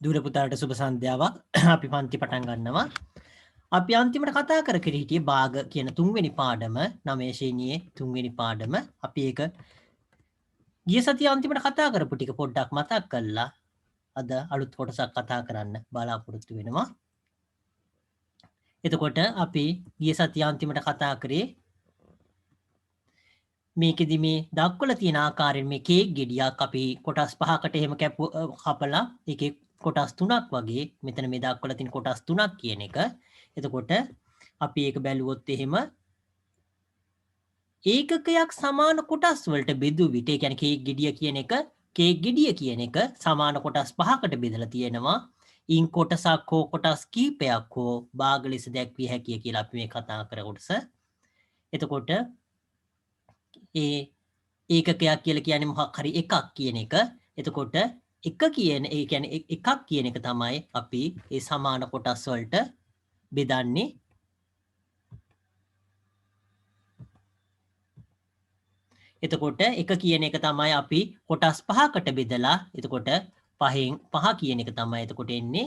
දුර පුතාට සුබ සන්ධ්‍යාවක්. අපි පන්ති පටන් ගන්නවා. අපි අන්තිමට කතා කර හිටියේ භාග කියන තුන්වෙනි පාඩම 9 ශ්‍රේණියේ තුන්වෙනි පාඩම. අපි ඒක ගිය සතියේ අන්තිමට කතා කරපු ටික පොඩ්ඩක් මතක් කරලා අද අලුත් කොටසක් කතා කරන්න බලාපොරොත්තු වෙනවා. එතකොට අපි ගිය සතියේ අන්තිමට කතා කරේ මේකෙදි මේ දක්වලා තියෙන ආකාරයෙන් මේ කේක් ගෙඩියක් අපි කොටස් පහකට එහෙම කපලා ඒකේ කොටස් තුනක් වගේ මෙතන මේ දක්වලා තියෙන කොටස් තුනක් කියන එක. එතකොට අපි ඒක බැලුවොත් එහෙම ඒකකයක් සමාන කොටස් වලට බෙදු විට ඒ කියන්නේ කේක් ගෙඩිය කියන එක සමාන කොටස් පහකට බෙදලා තියෙනවා. ඉන් කොටසක් හෝ කොටස් කීපයක් හෝ භාග ලෙස දැක්විය හැකිය කියලා අපි මේ කතා කර කොටස. එතකොට ඒ ඒකකයක් කියලා කියන්නේ මොකක් හරි එකක් කියන එක. එතකොට එක කියන ඒ කියන්නේ එකක් කියන එක තමයි අපි ඒ සමාන කොටස් වලට බෙදන්නේ. එතකොට එක කියන එක තමයි අපි කොටස් පහකට බෙදලා එතකොට පහෙන් පහ කියන එක තමයි එතකොට එන්නේ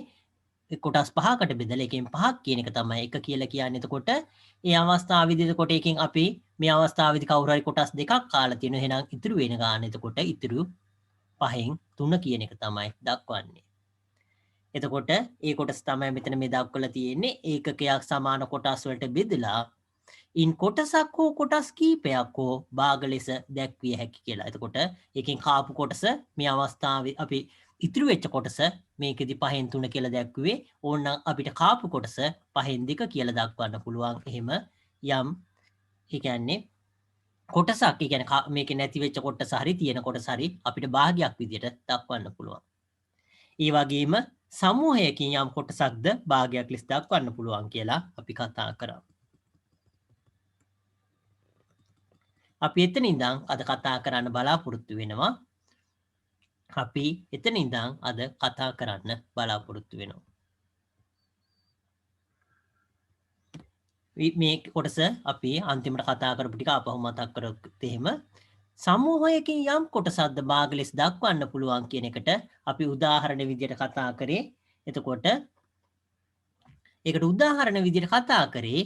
කොටස් පහකට බෙදලා එකෙන් පහක් කියන එක තමයි එක කියලා කියන්නේ. එතකොට ඒ අවස්ථාවේදී එතකොට එකෙන් අපි මේ අවස්ථාවේදී කවුරු හරි කොටස් දෙකක් කාලා තියෙනවා. එහෙනම් ඉතුරු වෙන ගාන එතකොට ඉතුරු පහෙන් 3 කියන එක තමයි දක්වන්නේ. එතකොට ඒ කොටස තමයි මෙතන මේ දක්වලා තියෙන්නේ ඒකකයක් සමාන කොටස් වලට බෙදලා ඉන් කොටසක් හෝ කොටස් කීපයක් හෝ භාග ලෙස දැක්විය හැකි කියලා. එතකොට එකෙන් කාපු කොටස මේ අවස්ථාවේ අපි ඉතුරු වෙච්ච කොටස මේකෙදි 5න් 3 කියලා දැක්ුවේ. ඕනනම් අපිට කාපු කොටස 5න් 2 කියලා දක්වන්න පුළුවන්. එහෙම යම් ඒ කියන්නේ කොටසක් ඒ කියන්නේ මේකේ නැති වෙච්ච කොටස හරි තියෙන කොටස හරි අපිට භාගයක් විදියට දක්වන්න පුළුවන්. ඒ වගේම සමූහයකින් යම් කොටසක්ද භාගයක් ලෙස දක්වන්න පුළුවන් කියලා අපි කතා කරා. අපි එතන ඉඳන් අද කතා කරන්න බලාපොරොත්තු වෙනවා. අපි එතන ඉඳන් අද කතා කරන්න බලාපොරොත්තු වෙනවා. මේ කොටස අපි අන්තිමට කතා කරපු ටික අපහු මතක් කරගත්තොත් එහෙම සමූහයකින් යම් කොටසක්ද භාග ලෙස දක්වන්න පුළුවන් කියන එකට අපි උදාහරණ විදියට කතා කරේ. එතකොට ඒකට උදාහරණ විදියට කතා කරේ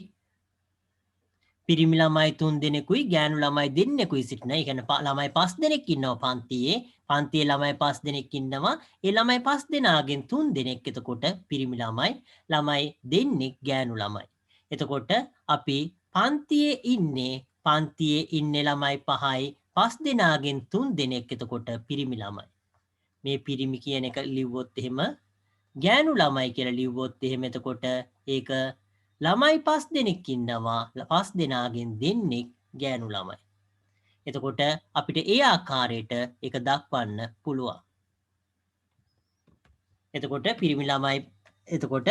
පිරිමි ළමයි 3 දෙනෙකුයි ගෑනු ළමයි දෙන්නෙකුයි සිටින. ඒ කියන්නේ ළමයි 5 දෙනෙක් ඉන්නවා පන්තියේ. පන්තියේ ළමයි 5 දෙනෙක් ඉන්නවා. ඒ ළමයි 5 දෙනාගෙන් 3 දෙනෙක් එතකොට පිරිමි ළමයි දෙන්නෙක් ගෑනු ළමයි. එතකොට අපි පන්තියේ ඉන්නේ ළමයි 5යි 5 දෙනාගෙන් 3 දෙනෙක් එතකොට පිරිමි ළමයි. මේ පිරිමි කියන එක ලිව්වොත් එහෙම ගෑනු ළමයි කියලා ලිව්වොත් එහෙම එතකොට ඒක ළමයි 5 දෙනෙක් ඉන්නවා 5 දෙනාගෙන් දෙන්නෙක් ගෑනු ළමයි. එතකොට අපිට ඒ ආකාරයට ඒක දක්වන්න පුළුවන්. එතකොට පිරිමි ළමයි එතකොට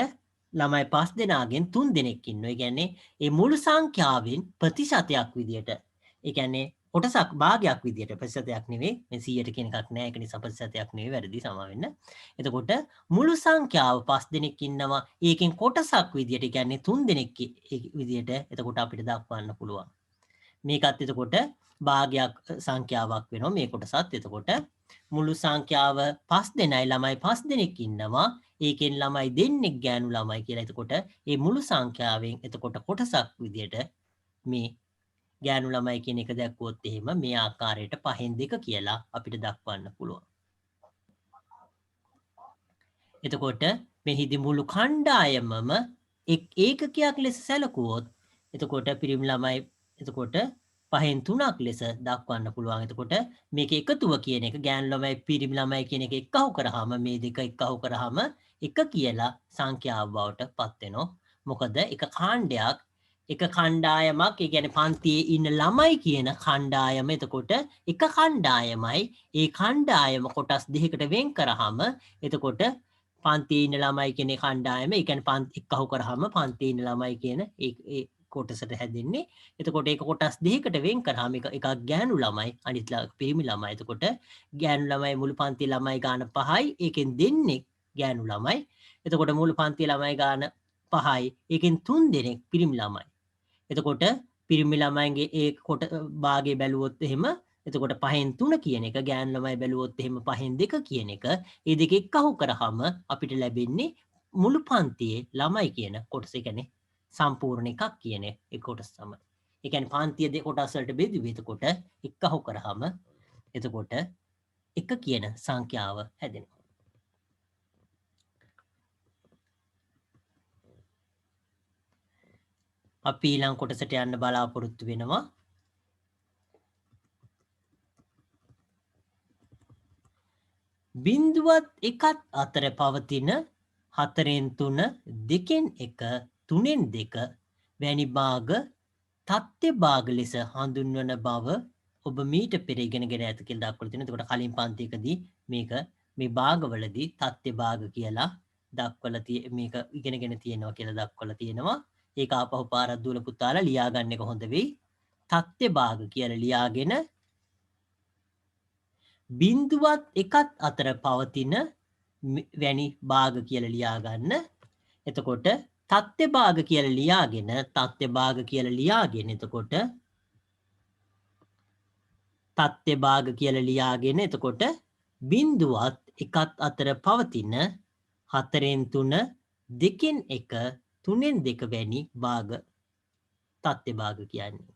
ළමයි 5 දෙනාගෙන් 3 දෙනෙක් ඉන්නවා. ඒ කියන්නේ ඒ මුළු සංඛ්‍යාවෙන් ප්‍රතිශතයක් විදියට. ඒ කියන්නේ කොටසක් භාගයක් විදියට ප්‍රතිශතයක් නෙවෙයි. මේ 100ට කියන එකක් නෑ. ඒක නිසා ප්‍රතිශතයක් නෙවෙයි වැරදි සමා වෙන්න. එතකොට මුළු සංඛ්‍යාව 5 දෙනෙක් ඉන්නවා. ඒකෙන් කොටසක් විදියට ඒ කියන්නේ 3 දෙනෙක් විදියට එතකොට අපිට දක්වන්න පුළුවන්. මේකත් එතකොට භාගයක් සංඛ්‍යාවක් වෙනවා මේ කොටසත්. එතකොට මුළු සංඛ්‍යාව 5 දෙනයි ළමයි 5 දෙනෙක් ඉන්නවා. ඒකෙන් ළමයි දෙන්නෙක් ගෑනු ළමයි කියලා. එතකොට මේ මුළු සංඛ්‍යාවෙන් එතකොට කොටසක් විදියට මේ ගෑනු ළමයි කියන එක දැක්වුවොත් එහෙම මේ ආකාරයට 5න් 2 කියලා අපිට දක්වන්න පුළුවන්. එතකොට මෙහිදී මුළු කණ්ඩායමම ඒකකයක් ලෙස සැලකුවොත් එතකොට පිරිමි ළමයි එතකොට 5න් 3ක් ලෙස දක්වන්න පුළුවන්. එතකොට මේක එකතුව කියන එක ගෑනු ළමයි පිරිමි ළමයි කියන එක එක්කහු කරාම මේ දෙක එක්කහු කරාම එක කියලා සංඛ්‍යාව බවට පත් වෙනවා. මොකද එක කාණ්ඩයක් එක කණ්ඩායමක් ඒ කියන්නේ පන්තියේ ඉන්න ළමයි කියන කණ්ඩායම එතකොට එක කණ්ඩායමයි ඒ කණ්ඩායම කොටස් දෙකකට වෙන් කරාම එතකොට පන්තියේ ඉන්න ළමයි කියන කණ්ඩායම ඒ කියන්නේ එක්කහු කරාම පන්තියේ ඉන්න ළමයි කියන ඒ කොටසට හැදෙන්නේ. එතකොට ඒක කොටස් දෙකකට වෙන් කරාම එකක් ගෑනු ළමයි අනිත් පිරිමි ළමයි. එතකොට ගෑනු ළමයි මුළු පන්තියේ ළමයි ගාන 5යි ඒකෙන් දෙන්නෙක් ගෑනු ළමයි. එතකොට මුළු පන්තියේ ළමයි ගාන 5යි ඒකෙන් 3 දෙනෙක් පිරිමි ළමයි. එතකොට පිරිමි ළමයින්ගේ ඒ කොට භාගය බැලුවොත් එහෙම එතකොට 5න් 3 කියන එක ගෑනු ළමයි බැලුවොත් එහෙම 5න් 2 කියන එක ඒ දෙක එක්කහු කරාම අපිට ලැබෙන්නේ මුළු පන්තියේ ළමයි කියන කොටස. ඒ කියන්නේ සම්පූර්ණ එකක් කියන ඒ කොටස තමයි. ඒ කියන්නේ පන්තිය දෙක කොටස් වලට බෙදුවේ. එතකොට එක්කහු කරාම එතකොට 1 කියන සංඛ්‍යාව හැදෙනවා. අපි ඊළඟ කොටසට යන්න බලාපොරොත්තු වෙනවා. බිඳුවත් එකත් අතර පවතින 4න් 3 2න් 1 3න් 2 වැනි භාග තත්ත්‍ය භාග ලෙස හඳුන්වන බව ඔබ මීට පෙර ඉගෙනගෙන ඇත කියලා දක්වලා තියෙනවා. එතකොට කලින් පන්තියකදී මේක මේ භාගවලදී තත්ත්‍ය භාග කියලා දක්වලා මේක ඉගෙනගෙන තියෙනවා කියලා දක්වලා තියෙනවා. ඒක ආපහු පාරක් දුවලා පුතාලා ලියා ගන්න එක හොඳ වෙයි. තත්ත්‍ය භාග කියලා ලියාගෙන බිඳුවත් එකත් අතර පවතින වැනි භාග කියලා ලියා ගන්න. එතකොට තත්ත්‍ය භාග කියලා ලියාගෙන තත්ත්‍ය භාග කියලා ලියාගෙන එතකොට තත්ත්‍ය භාග කියලා ලියාගෙන එතකොට බිඳුවත් එකත් අතර පවතින 4න් 3 2න් 1 3න් 2 වැනි භාග තත්ත්‍ය භාග කියන්නේ.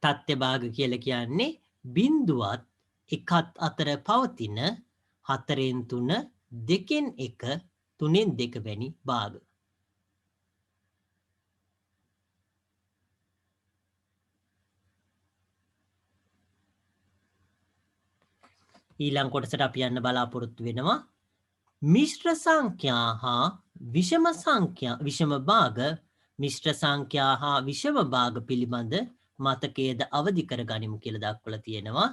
තත්ත්‍ය භාග කියලා කියන්නේ බිඳුවත් එකත් අතර පවතින 4න් 3 2න් 1 3න් 2 වැනි භාග. ඊළඟ කොටසට අපි යන්න බලාපොරොත්තු වෙනවා. මිශ්‍ර සංඛ්‍යා හා විෂම සංඛ්‍යා විෂම භාග මිශ්‍ර සංඛ්‍යා හා විෂම භාග පිළිබඳ මතකයේද අවදි කර ගනිමු කියලා දක්වලා තියෙනවා.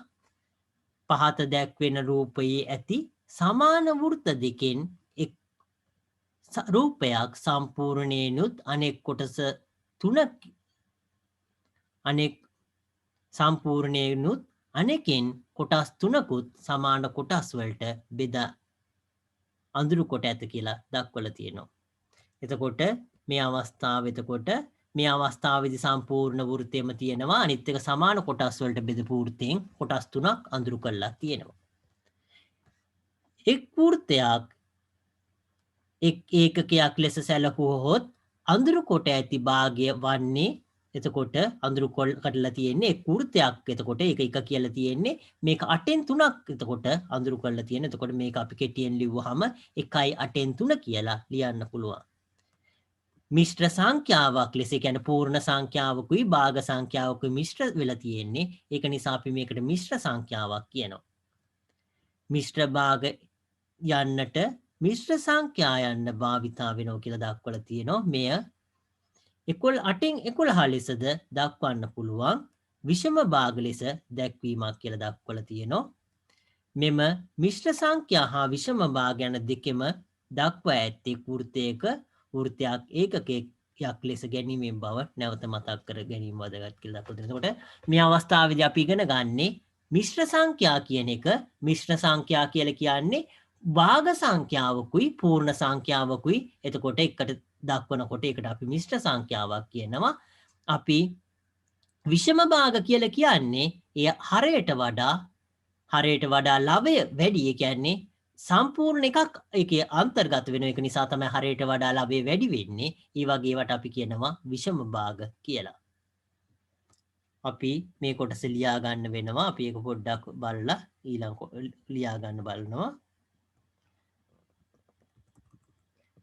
පහත දැක්වෙන රූපයේ ඇති සමාන වෘත්ත දෙකෙන් එක් රූපයක් සම්පූර්ණයෙන්ුත් අනෙක් කොටස තුනක් අනෙක් සම්පූර්ණයෙන්ුත් අනෙකින් කොටස් තුනකුත් සමාන කොටස් වලට බෙදා අඳුරු කොට ඇත කියලා දක්වලා තියෙනවා. එතකොට මේ අවස්ථාවේදී සම්පූර්ණ වෘත්තයම තියෙනවා. අනිත් එක සමාන කොටස් වලට බෙදපු වෘත්තයෙන් කොටස් තුනක් අඳුරු කරලා තියෙනවා. එක් වෘත්තයක් එක් ඒකකයක් ලෙස සැලකුවහොත් අඳුරු කොට ඇති භාගය වන්නේ එතකොට අඳුරු කරලා තියෙන්නේ එක් වෘත්තයක්. එතකොට ඒක එක කියලා තියෙන්නේ මේක 8න් 3ක් එතකොට අඳුරු කරලා තියෙන. එතකොට මේක අපි කෙටියෙන් ලිව්වහම 1යි 8න් 3 කියලා ලියන්න පුළුවන්. මිශ්‍ර සංඛ්‍යාවක් ලෙස කියන්නේ පූර්ණ සංඛ්‍යාවකුයි භාග සංඛ්‍යාවකුයි මිශ්‍ර වෙලා තියෙන්නේ. ඒක නිසා අපි මේකට මිශ්‍ර සංඛ්‍යාවක් කියනවා. මිශ්‍ර භාග යන්නට මිශ්‍ර සංඛ්‍යා යන්න භාවිතා වෙනවා කියලා දක්වලා තියෙනවා. මෙය 8න් 11 ලෙසද දක්වන්න පුළුවන් විෂම භාග ලෙස දැක්වීමක් කියලා දක්වලා තියෙනවා. මෙම මිශ්‍ර සංඛ්‍යා හා විෂම භාග යන දෙකෙම දක්වා ඇත්තේ වෘත්තයක් ඒකකයක් ලෙස ගැනීමෙන් බව නැවත මතක් කර ගැනීම වැදගත් කියලා දක්වලා තියෙනවා. එතකොට මේ අවස්ථාවේදී අපි ඉගෙන ගන්නේ මිශ්‍ර සංඛ්‍යා කියන එක. මිශ්‍ර සංඛ්‍යා කියලා කියන්නේ භාග සංඛ්‍යාවකුයි පූර්ණ සංඛ්‍යාවකුයි එතකොට එකට දක්වනකොට ඒකට අපි මිශ්‍ර සංඛ්‍යාවක් කියනවා. අපි විෂම භාග කියලා කියන්නේ එය හරයට වඩා ලවය වැඩි. ඒ කියන්නේ සම්පූර්ණ එකක් ඒකේ අන්තර්ගත වෙන එක නිසා තමයි හරයට වඩා ලවය වැඩි වෙන්නේ. ඒ වගේ ඒවට අපි කියනවා විෂම භාග කියලා. අපි මේ කොටස ලියා ගන්න වෙනවා. අපි ඒක පොඩ්ඩක් බලලා ඊළඟ ලියා ගන්න බලනවා.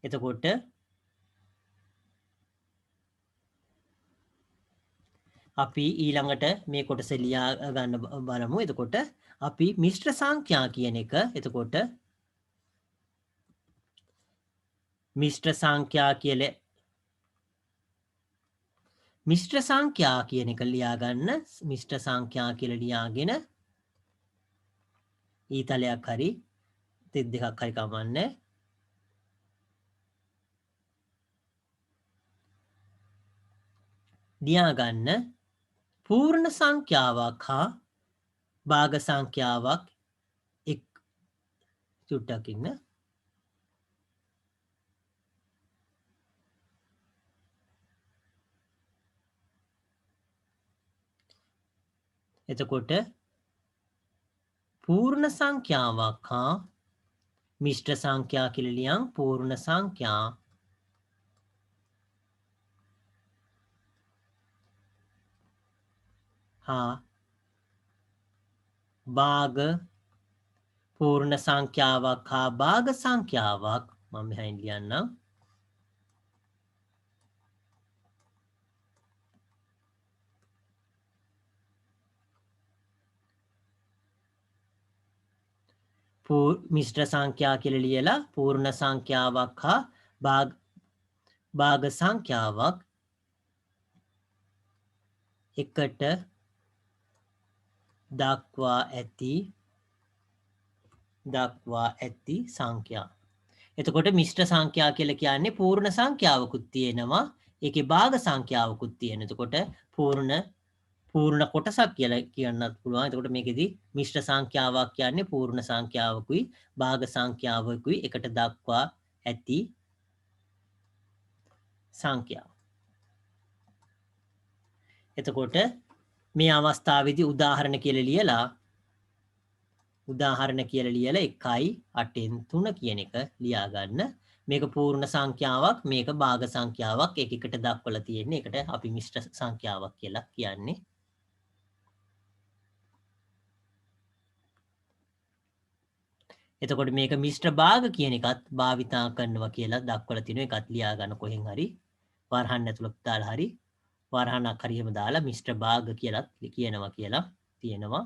එතකොට අපි ඊළඟට මේ කොටස ලියා ගන්න බලමු. එතකොට අපි මිශ්‍ර සංඛ්‍යා කියන එක එතකොට මිශ්‍ර සංඛ්‍යා කියන එක ලියා ගන්න. මිශ්‍ර සංඛ්‍යා කියලා ලියාගෙන ඊතලයක් හරි තෙත් දෙකක් හරි කමන්නේ. ලියා ගන්න පූර්ණ සංඛ්‍යාවක් හා භාග සංඛ්‍යාවක් චුට්ටක් ඉන්න. එතකොට පූර්ණ සංඛ්‍යාවක් හා මිශ්‍ර සංඛ්‍යා කියලා ලියන් පූර්ණ සංඛ්‍යා හා භාග පූර්ණ සංඛ්‍යාවක් හා භාග සංඛ්‍යාවක් මම මෙහෙන් ලියන්නම්. මිශ්‍ර සංඛ්‍යා කියලා ලියලා පූර්ණ සංඛ්‍යාවක් හා භාග සංඛ්‍යාවක් එකට දක්වා ඇති සංඛ්‍යා. එතකොට මිශ්‍ර සංඛ්‍යා කියලා කියන්නේ පූර්ණ සංඛ්‍යාවකුත් තියෙනවා. ඒකේ භාග සංඛ්‍යාවකුත් තියෙනවා. එතකොට පූර්ණ කොටසක් කියලා කියන්නත් පුළුවන්. එතකොට මේකෙදි මිශ්‍ර සංඛ්‍යාවක් කියන්නේ පූර්ණ සංඛ්‍යාවකුයි භාග සංඛ්‍යාවකුයි එකට දක්වා ඇති සංඛ්‍යාව. එතකොට මේ අවස්ථාවේදී උදාහරණ කියලා ලියලා 1/8 කියන එක ලියා ගන්න. මේක පූර්ණ සංඛ්‍යාවක්, මේක භාග සංඛ්‍යාවක්. එකකට දක්වලා තියෙන්නේ. ඒකට අපි මිශ්‍ර සංඛ්‍යාවක් කියලා කියන්නේ. එතකොට මේක මිශ්‍ර භාග කියන එකත් භාවිතා කරනවා කියලා දක්වලා තිනවා. ඒකත් ලියා ගන්න කොහෙන් හරි වරහන් ඇතුළත දාලා හරි වරහනක් හරි එහෙම දාලා මිශ්‍ර භාග කියලා කියනවා කියලා තියෙනවා.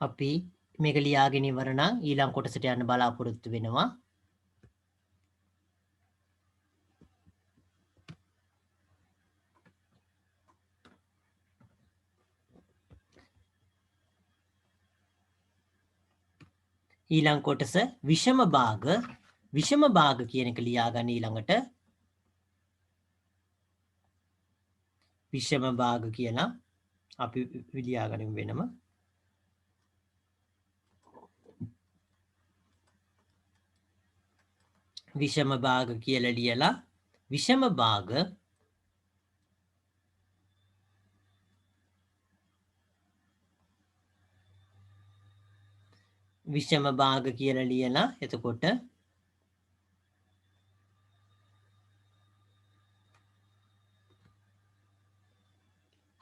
අපි මේක ලියාගෙන ඉවර නම් ඊළඟ කොටසට යන්න බලාපොරොත්තු වෙනවා. ඊළඟ කොටස විෂම භාග කියන එක ලියා ගන්න ඊළඟට. විෂම භාග කියලා අපි ලියා ගනිමු වෙනම. විෂම භාග කියලා ලියලා විෂම භාග කියලා ලියලා එතකොට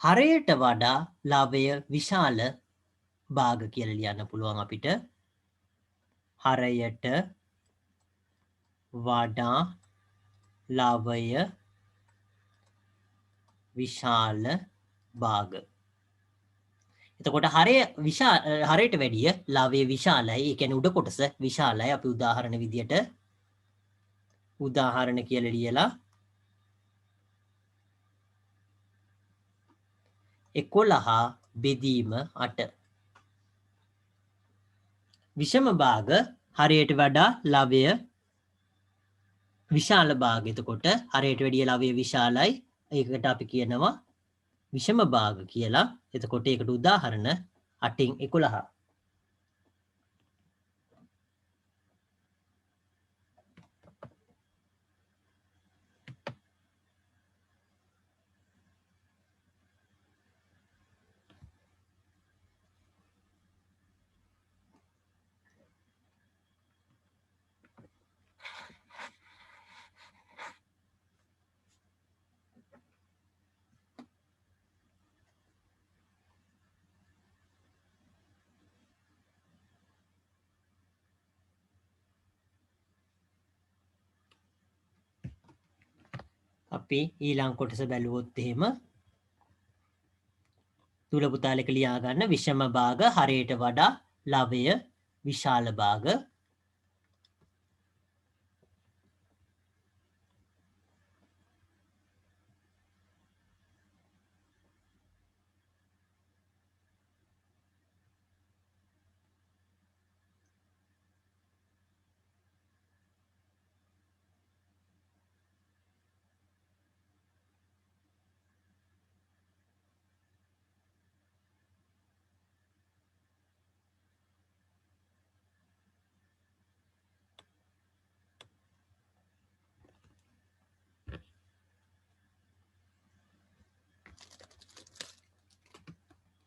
හරයට වඩා ලාභය විශාල භාග කියලා ලියන්න පුළුවන් අපිට. හරයට වඩා ලාභය විශාල භාග. එතකොට හරයට වැඩිය ලාභය විශාලයි. ඒ කියන්නේ උඩ කොටස විශාලයි. අපි උදාහරණ විදියට උදාහරණ කියලා ලියලා 11 බෙදීම 8. විෂම භාග හරයට වඩා ලාභය විශාල භාග. එතකොට හරයට වැඩිය ලාභය විශාලයි. ඒකට අපි කියනවා විෂම භාග කියලා. එතකොට ඒකට උදාහරණ 8න් 11. අපි ඊළඟ කොටස බැලුවොත් එහෙම තුල පුතාලක ලියා ගන්න විෂම භාග හරයට වඩා ලවය විශාල භාග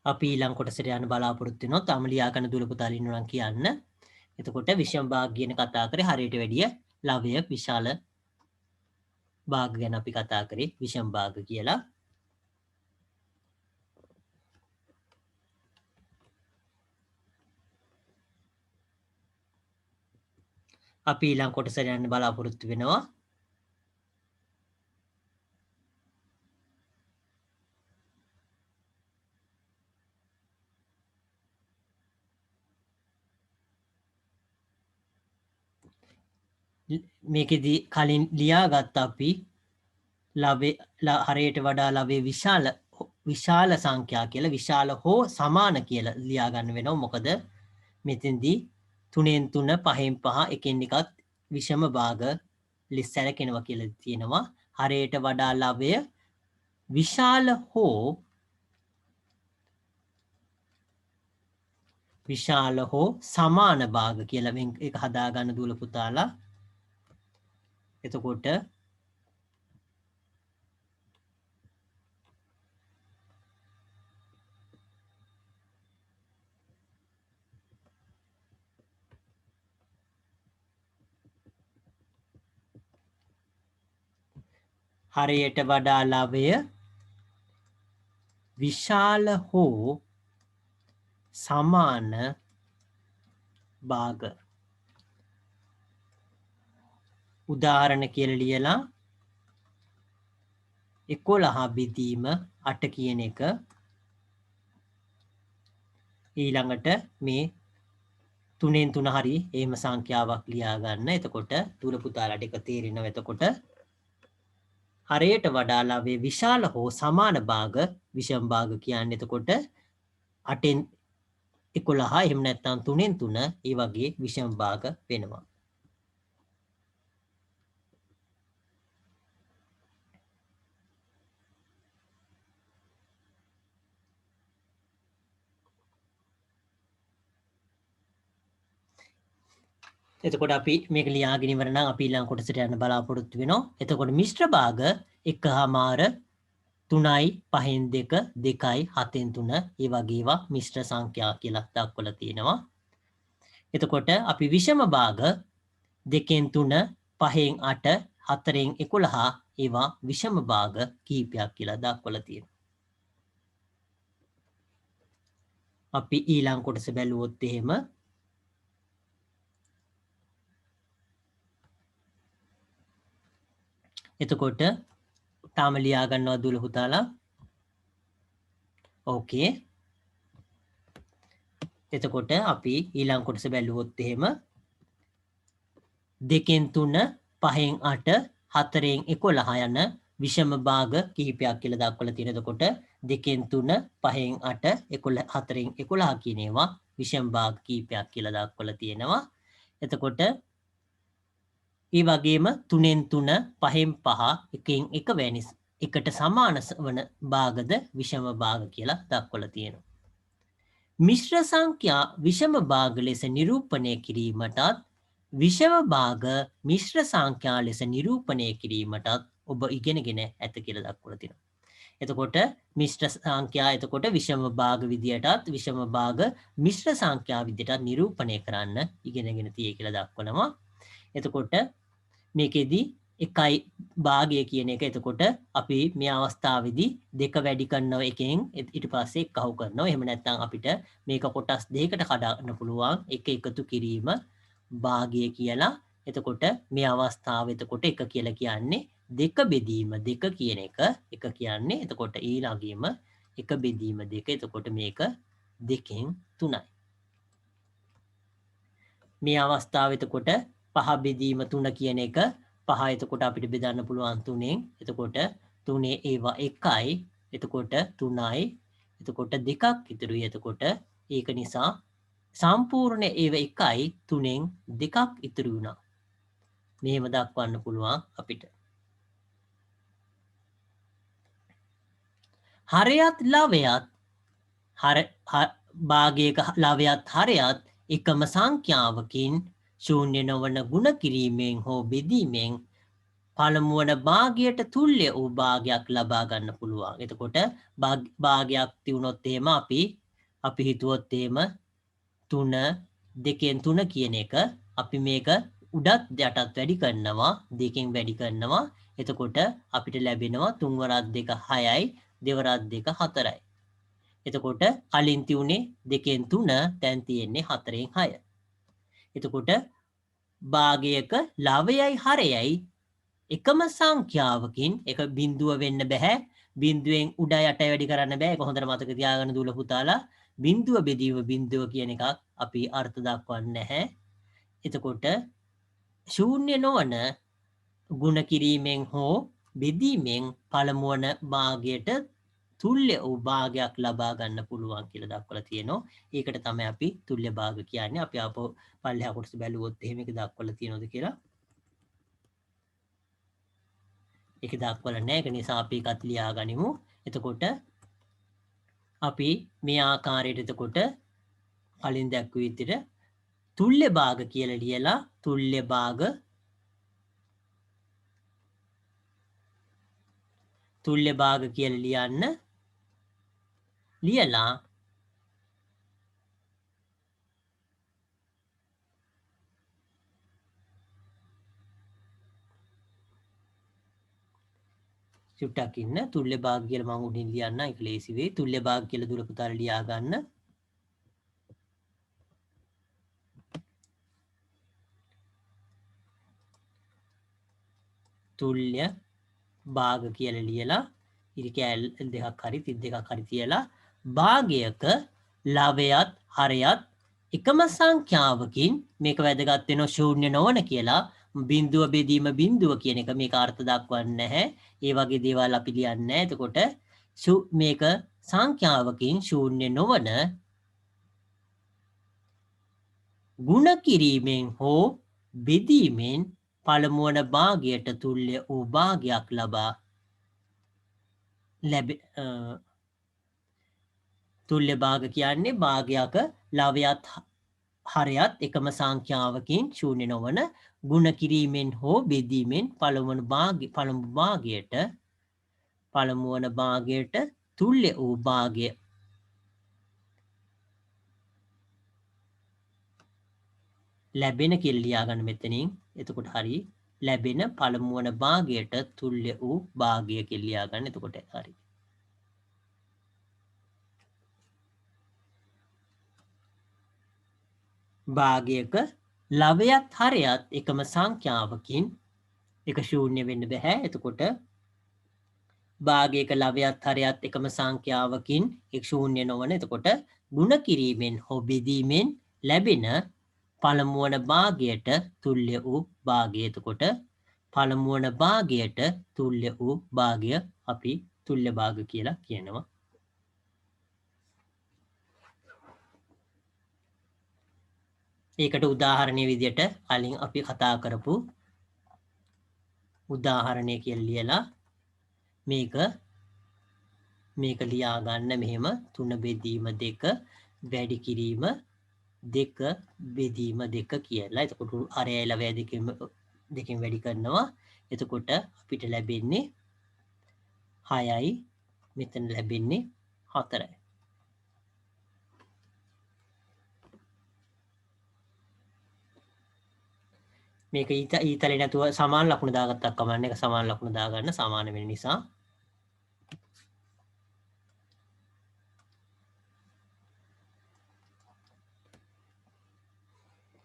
අපි ඊළඟ කොටසට යන්න බලාපොරොත්තු වෙනවා. තාම ලියා ගන්න දුර පුතාලා ඉන්නවා නම් කියන්න. එතකොට විෂම භාග කියන කතා කරේ හරියට වැඩිය ලවය විශාල භාග ගැන අපි කතා කරේ විෂම භාග කියලා. අපි ඊළඟ කොටසට යන්න බලාපොරොත්තු වෙනවා. මේකෙදී කලින් ලියාගත්ත අපි හරයට වඩා ලවේ විශාල සංඛ්‍යා කියලා විශාල හෝ සමාන කියලා ලියා ගන්න වෙනවා. මොකද මෙතෙන්දී 3න් 3 5න් 5 එකින් එකත් විෂම භාග ලෙස සැලකෙනවා කියලා තියෙනවා. හරයට වඩා ලවය විශාල හෝ සමාන භාග කියලා එක හදා ගන්න දුවල පුතාලා. එතකොට හරයට වඩා ලවය විශාල හෝ සමාන භාග උදාහරණ කියලා ලියලා 11 බෙදීම 8 කියන එක ඊළඟට මේ 3න් 3 හරි එහෙම සංඛ්‍යාවක් ලියා ගන්න. එතකොට දුර පුතාලාට එක තේරෙනවා. එතකොට හරයට වඩා ලවේ විශාල හෝ සමාන භාග විෂම භාග කියන්නේ එතකොට 8න් 11 එහෙම නැත්නම් 3න් 3 ඒ වගේ විෂම භාග වෙනවා. එතකොට අපි මේක ලියාගෙන ඉවර නම් අපි ඊළඟ කොටසට යන්න බලාපොරොත්තු වෙනවා. එතකොට මිශ්‍ර භාග 1/4 3යි 5න් 2 2යි 7න් 3 ඒ වගේ ඒවා මිශ්‍ර සංඛ්‍යා කියලා දක්වලා තියෙනවා. එතකොට අපි විෂම භාග 2න් 3 5න් 8 4න් 11 ඒවා විෂම භාග කීපයක් කියලා දක්වලා තියෙනවා. අපි ඊළඟ කොටස බැලුවොත් එහෙම එතකොට තාම ලියා ගන්නවා දුල පුතාලා. ඕකේ. එතකොට අපි ඊළඟ කොටස බැලුවොත් එහෙම 2න් 3 5න් 8 4න් 11 යන විෂම භාග කිහිපයක් කියලා දක්වලා තියෙනවා. එතකොට 2න් 3 5න් 8 4න් 11 කියන ඒවා විෂම භාග කිහිපයක් කියලා දක්වලා තියෙනවා. එතකොට ඒ වගේම 3න් 3 5න් 5 1න් 1 වැනි එකට සමාන වන භාගද විෂම භාග කියලා දක්වලා තියෙනවා. මිශ්‍ර සංඛ්‍යා විෂම භාග ලෙස නිරූපණය කිරීමටත් විෂම භාග මිශ්‍ර සංඛ්‍යා ලෙස නිරූපණය කිරීමටත් ඔබ ඉගෙනගෙන ඇත කියලා දක්වලා තියෙනවා. එතකොට මිශ්‍ර සංඛ්‍යා එතකොට විෂම භාග විදියටත් විෂම භාග මිශ්‍ර සංඛ්‍යා විදියටත් නිරූපණය කරන්න ඉගෙනගෙන තියෙයි කියලා දක්වනවා. එතකොට මේකෙදී එකයි භාගය කියන එක එතකොට අපි මේ අවස්ථාවේදී දෙක වැඩි කරනවා එකෙන් ඊට පස්සේ එක අහු කරනවා. එහෙම නැත්නම් අපිට මේක කොටස් දෙකකට කඩන්න පුළුවන්. එක එකතු කිරීම භාගය කියලා. එතකොට මේ අවස්ථාව එතකොට එක කියලා කියන්නේ දෙක බෙදීම දෙක කියන එක කියන්නේ එතකොට ඊළඟේම එක බෙදීම දෙක එතකොට මේක දෙකෙන් 3යි. මේ අවස්ථාව එතකොට පහ බෙදීම 3 කියන එක පහ එතකොට අපිට බෙදන්න පුළුවන් 3ෙන්. එතකොට 3 ඒවා 1යි. එතකොට 3යි. එතකොට දෙකක් ඉතුරුයි. එතකොට ඒක නිසා සම්පූර්ණ ඒව 1යි 3ෙන් දෙකක් ඉතුරු වුණා. මෙහෙම දක්වන්න පුළුවන් අපිට. හරයත් ලවයත් භාගයක ලවයත් හරයත් එකම සංඛ්‍යාවකින් ශූන්‍ය නොවන ගුණ කිරීමෙන් හෝ බෙදීමෙන් පළමුවන භාගයට තුල්‍ය වූ භාගයක් ලබා ගන්න පුළුවන්. එතකොට භාගයක් තියුණොත් එහෙම අපි හිතුවොත් එහෙම 3 2න් 3 කියන එක අපි මේක උඩත් යටත් වැඩි කරනවා 2කින් වැඩි කරනවා. එතකොට අපිට ලැබෙනවා 3 වරක් 2 6යි, 2 වරක් 2 4යි. එතකොට කලින් තියුනේ 2න් 3 දැන් තියෙන්නේ 4න් 6. එතකොට භාගයක ලවයයි හරයයි එකම සංඛ්‍යාවකින් එක බිඳුව වෙන්න බෑ. බිඳුවෙන් උඩ යට වැඩි කරන්න බෑ. ඒක හොඳට මතක තියාගන්න දුල පුතාලා. බිඳුව බෙදීම බිඳුව කියන එකක් අපි අර්ථ දක්වන්නේ නැහැ. එතකොට ශූන්‍ය නොවන ගුණ කිරීමෙන් හෝ බෙදීමෙන් පළමුවන භාගයට තුල්‍ය වූ භාගයක් ලබා ගන්න පුළුවන් කියලා දක්වලා තියෙනවා. ඒකට තමයි අපි තුල්‍ය භාග කියන්නේ. අපි ආපහු පල්ලෙහා කොටස බැලුවොත් එහෙම ඒක දක්වලා තියෙනවද කියලා. ඒක දක්වලා නැහැ. ඒක නිසා අපි එකත් ලියා ගනිමු. එතකොට අපි මේ ආකාරයට එතකොට කලින් දැක්වූ විදිහට තුල්‍ය භාග කියලා ලියලා තුල්‍ය භාග කියලා ලියන්න ලියලා චුට්ටක් ඉන්න තුල්‍ය භාග කියලා මම උඩින් ලියන්න. ඒක ලේසි වෙයි. තුල්‍ය භාග කියලා දුර පුතාලා ලියා ගන්න. තුල්‍ය භාග කියලා ලියලා ඉරි කෑල් දෙකක් හරි තිත් දෙකක් හරි තියලා භාගයක ලවයත් හරයත් එකම සංඛ්‍යාවකින් මේක වැදගත් වෙනවා ශූන්‍ය නොවන කියලා. බිඳුව බෙදීම බිඳුව කියන එක මේක අර්ථ දක්වන්නේ නැහැ. ඒ වගේ දේවල් අපි ලියන්නේ නැහැ. එතකොට මේක සංඛ්‍යාවකින් ශූන්‍ය නොවන ගුණ කිරීමෙන් හෝ බෙදීමෙන් පළමුවන භාගයට තුල්‍ය වූ භාගයක් ලබා තුල්‍ය භාග කියන්නේ භාගයක ලවයත් හරයත් එකම සංඛ්‍යාවකින් ශූන්‍ය නොවන ගුණ කිරීමෙන් හෝ බෙදීමෙන් පළමුවන භාගයට තුල්‍ය වූ භාගය ලැබෙන කියලා ලියාගන්න මෙතනින්. එතකොට හරි ලැබෙන පළමුවන භාගයට තුල්‍ය වූ භාගය කියලා ලියාගන්න. එතකොට හරි. භාගයක ලවයත් හරයත් එකම සංඛ්‍යාවකින් එක ශූන්‍ය වෙන්න බෑ. එතකොට භාගයක ලවයත් හරයත් එකම සංඛ්‍යාවකින් එක් ශූන්‍ය නොවන. එතකොට ගුණ කිරීමෙන් හෝ බෙදීමෙන් ලැබෙන පළමුවන භාගයට තුල්‍ය වූ භාගය. එතකොට පළමුවන භාගයට තුල්‍ය වූ භාගය අපි තුල්‍ය භාග කියලා කියනවා. ඒකට උදාහරණය විදිහට කලින් අපි කතා කරපු උදාහරණය කියලා ලියලා මේක ලියා ගන්න මෙහෙම 3 බෙදීම 2 වැඩි කිරීම 2 බෙදීම 2 කියලා. එතකොට හරයයි ලවයයි දෙකෙන් වැඩි කරනවා. එතකොට අපිට ලැබෙන්නේ 6යි. මෙතන ලැබෙන්නේ 4යි. මේක ඊතලේ නැතුව සමාන ලකුණු දාගත්තක් කමන්නේ. ඒක සමාන ලකුණු දාගන්න සමාන වෙන නිසා.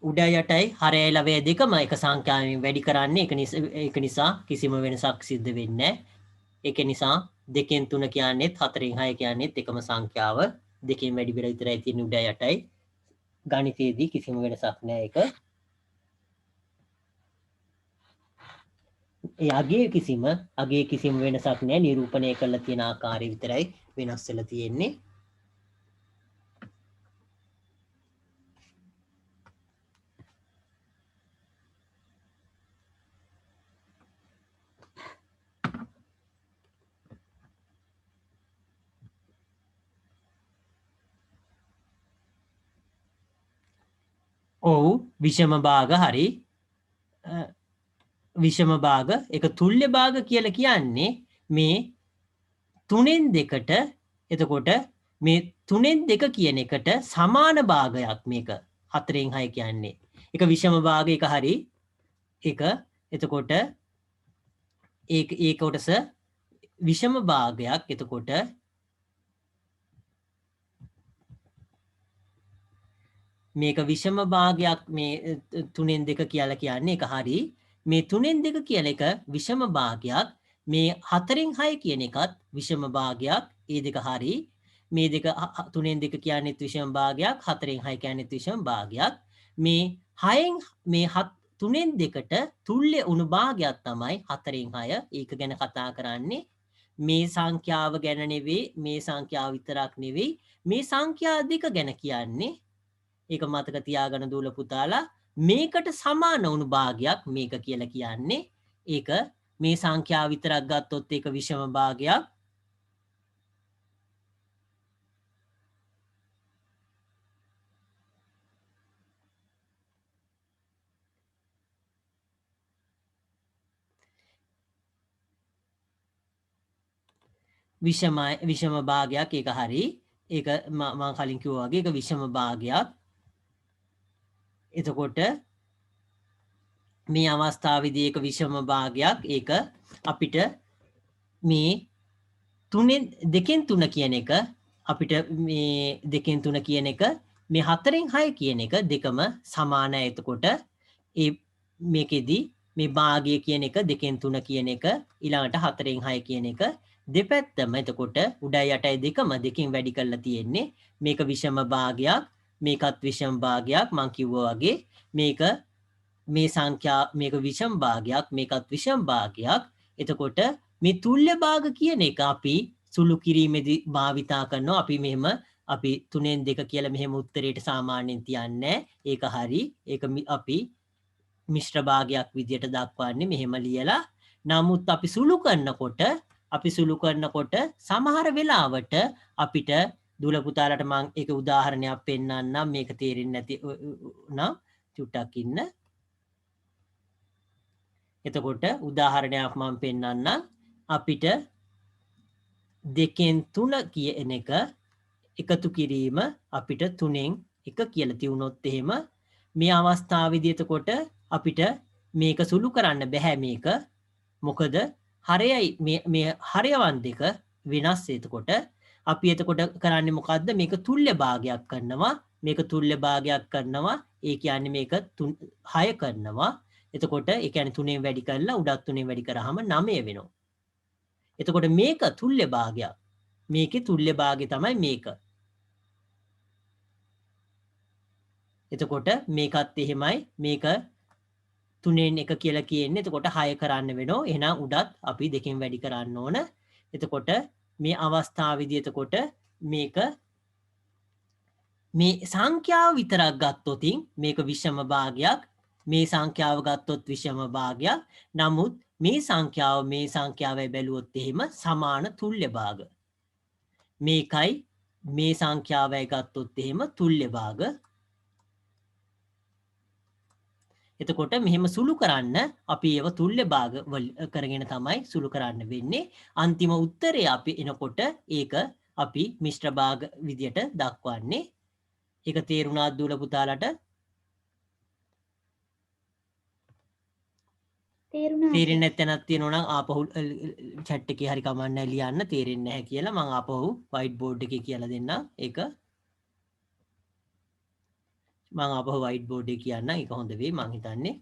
උඩ යටයි හරයයි ලවය දෙකම එක සංඛ්‍යාවෙන් වැඩි කරන්නේ ඒක නිසා කිසිම වෙනසක් සිද්ධ වෙන්නේ නැහැ. ඒක නිසා 2න් 3 කියන්නේත් 4න් 6 කියන්නේත් එකම සංඛ්‍යාව. 2කින් වැඩි වෙලා විතරයි තියෙන්නේ උඩ යටයි. ගණිතයේදී කිසිම වෙනසක් නැහැ ඒක. ඒ අගේ කිසිම වෙනසක් නැහැ. නිරූපණය කරලා තියෙන ආකාරය විතරයි වෙනස් වෙලා තියෙන්නේ. ඔව් විෂම භාග හරි විෂම භාග එක තුල්්‍ය භාග කියලා කියන්නේ මේ 3න් 2ට එතකොට මේ 3න් 2 කියන එකට සමාන භාගයක් මේක 4න් 6 කියන්නේ. එක විෂම භාග එක හරි එක එතකොට ඒ කොටස විෂම භාගයක් එතකොට මේක විෂම භාගයක් මේ 3න් 2 කියලා කියන්නේ එක හරි මේ 3න් 2 කියන එක විෂම භාගයක් මේ 4න් 6 කියන එකත් විෂම භාගයක් ඒ දෙක හරි මේ දෙක 3න් 2 කියන්නේත් විෂම භාගයක් 4න් 6 කියන්නේත් විෂම භාගයක් මේ 6න් මේ 3න් 2ට තුල්්‍ය වුණු භාගයක් තමයි 4න් 6 ඒක ගැන කතා කරන්නේ මේ සංඛ්‍යාව ගැන නෙවෙයි මේ සංඛ්‍යාව විතරක් නෙවෙයි මේ සංඛ්‍යා දෙක ගැන කියන්නේ ඒක මතක තියාගන්න දූල පුතාලා මේකට සමාන වුණු භාගයක් මේක කියලා කියන්නේ ඒක මේ සංඛ්‍යාව විතරක් ගත්තොත් ඒක විෂම භාගයක් විෂම භාගයක් ඒක හරි ඒක මම කලින් කිව්වා වගේ ඒක විෂම භාගයක් එතකොට මේ අවස්ථාවේදී ඒක විෂම භාගයක් ඒක අපිට මේ 2කින් 3 කියන එක අපිට මේ 2කින් 3 කියන එක මේ 4න් 6 කියන එක දෙකම සමානයි එතකොට ඒ මේකෙදි මේ භාගය කියන එක 2කින් 3 කියන එක ඊළඟට 4න් 6 කියන එක දෙපැත්තම එතකොට උඩයි යටයි දෙකම 2කින් වැඩි කරලා තියෙන්නේ මේක විෂම භාගයක් මේකත් විෂම භාගයක් මං කිව්වා වගේ මේක මේ සංඛ්‍යා මේක විෂම භාගයක් මේකත් විෂම භාගයක් එතකොට මේ තුල්්‍ය භාග කියන එක අපි සුළු කිරීමේදී භාවිතා කරනවා අපි මෙහෙම අපි 3න් 2 කියලා මෙහෙම උත්තරයට සාමාන්‍යයෙන් තියන්නේ ඒක හරි ඒක අපි මිශ්‍ර භාගයක් විදියට දක්වන්නේ මෙහෙම ලියලා නමුත් අපි සුළු කරනකොට සමහර වෙලාවට අපිට දුල පුතාලට මම ඒක උදාහරණයක් පෙන්නන්නම් මේක තේරෙන්නේ නැති නම් චුට්ටක් ඉන්න එතකොට උදාහරණයක් මම පෙන්නන්නම් අපිට 2කින් 3 කියන එක එකතු කිරීම අපිට 3න් 1 කියලා තියුණොත් එහෙම මේ අවස්ථාවේදී එතකොට අපිට මේක සුළු කරන්න බෑ මේක මොකද හරයයි මේ හරයවන් දෙක වෙනස් එතකොට අපි එතකොට කරන්නේ මොකද්ද මේක තුල්්‍ය භාගයක් කරනවා මේක තුල්්‍ය භාගයක් කරනවා ඒ කියන්නේ මේක 6 කරනවා එතකොට ඒ කියන්නේ 3න් වැඩි කරලා උඩත් 3න් වැඩි කරාම 9 වෙනවා එතකොට මේක තුල්්‍ය භාගයක් මේකේ තුල්්‍ය භාගය තමයි මේක එතකොට මේකත් එහෙමයි මේක 3න් 1 කියලා කියන්නේ එතකොට 6 කරන්න වෙනවා එහෙනම් උඩත් අපි 2කින් වැඩි කරන්න ඕන එතකොට මේ අවස්ථාවේදී එතකොට මේක මේ සංඛ්‍යාව විතරක් ගත්තොත් මේක විෂම භාගයක් මේ සංඛ්‍යාව ගත්තොත් විෂම භාගයක් නමුත් මේ සංඛ්‍යාවයි බැලුවොත් එහෙම සමාන තුල්්‍ය භාග මේකයි මේ සංඛ්‍යාවයි ගත්තොත් එහෙම තුල්්‍ය භාග එතකොට මෙහෙම සුළු කරන්න අපි ඒව තුල්්‍ය භාග කරගෙන තමයි සුළු කරන්න වෙන්නේ අන්තිම උත්තරය අපි එනකොට ඒක අපි මිශ්‍ර භාග විදියට දක්වන්නේ ඒක තේරුණා දුල පුතාලට තේරෙන්නේ නැත්නම් තියෙනවා නම් ආපහු chat එකේ හරි කමන්න ලියන්න තේරෙන්නේ නැහැ කියලා මම ආපහු white board එකේ කියලා දෙන්නම් ඒක මම ආපහු white board එක කියන්න ඒක හොඳ වෙයි මං හිතන්නේ